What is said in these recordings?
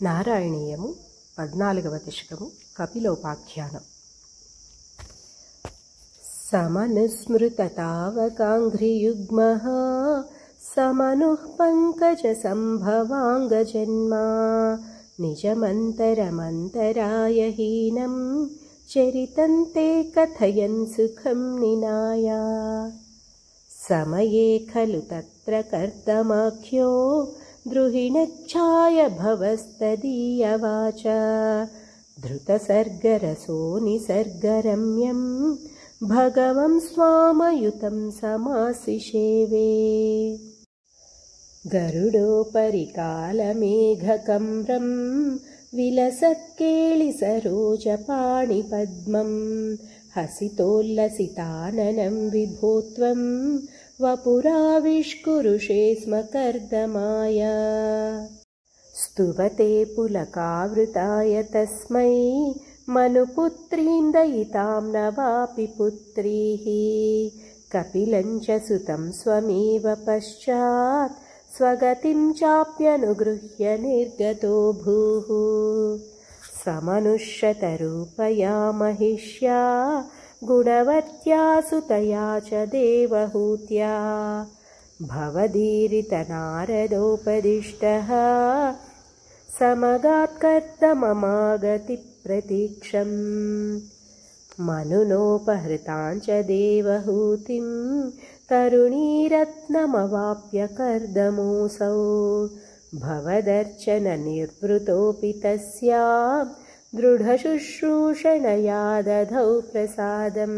నారాయణీయము 14వ దశకము కపిలోపాఖ్యానం. సమనుస్మృతతావకాంఘ్రియుగ్మః సమనుః పంకజసంభవాంగజన్మా నిజమంతరమంతరాయ హీనం చరితంతే కథయన్ సుఖం నినాయ. సమయే ఖలు తత్ర కర్దమాఖ్యో ద్రుహిణచ్ఛాయ భవస్తదీయవాచ ధృతసర్గరసో నిసర్గరమ్యం భగవం స్వామయుతం సమాసిషేవే. గరుడోపరి కాలమేఘకమ్రం విలసత్కేళిసరోజపాణిపద్మం హసితోల్లసితాననం విభోత్వం వపురావిష్కురుషే స్మ కర్దమాయ. స్తువతే పులకావృతాయ తస్మై మనుపుత్రీం దయితాం నవాపి పుత్రీః కపిలం చ సుతం స్వమేవ పశ్చాత్ స్వగతిం చాప్యనుగృహ్య నిర్గతో భూః. సమనుష్యతరూపయా మహిష్యా గుణవత్యా సుతయా చ దేవహూత్యా భవదీరితనారదోపదిష్టః సమగాత్కర్దమమాగతి ప్రतीक्षम्. మనునోపహృతాం చ దేవహూతిం తరుణీరత్నమవాప్య కర్దమోऽసౌ భవదర్చన నిర్వృతోऽపి తస్యాం దృఢశుశ్రూషణయా దధౌ ప్రసాదం.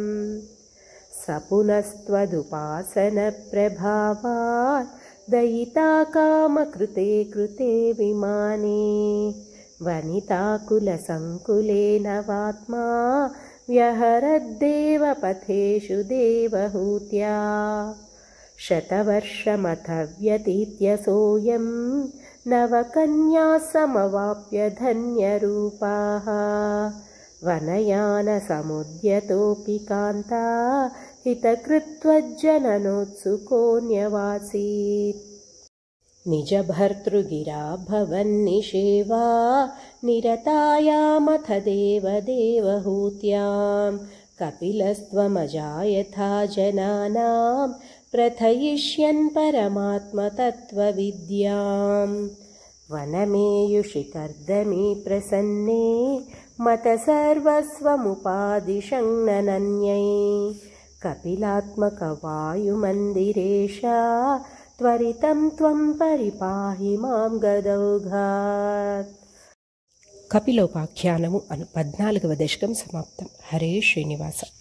స పునస్త్వదుపాసనప్రభావాత్ దయితా కామకృతే కృతే విమానే వనితాకులసంకులేన వాత్మా వ్యహరద్దేవ పథేషు దేవహూత్యా. శతవర్షమథ వ్యतीत्य सोऽयं नवकन्या समवाप्य धन्यरूपाः वनयानसमुद्यतोऽपि कान्ता हितकृत्वज्जननोत्सुकोऽन्यवासीत्. निजभर्तृगिरा भवन्निषेवा निरतायामथ देवदेवहूत्यां कपिलस्त्वमजायथा जनानां प्रथयिष्यन् परमात्मतत्त्वविद्याम्. वनमेयुषि कर्दमे प्रसन्ने मत सर्वस्वमुपादिशन्ननन्यै कपिलात्मकवायुमन्दिरेशा त्वरितं त्वं परिपाहि मां गदौघात्. కపిలోపాఖ్యానము అను 14వ దశకం సమాప్తం. హరే శ్రీనివాస.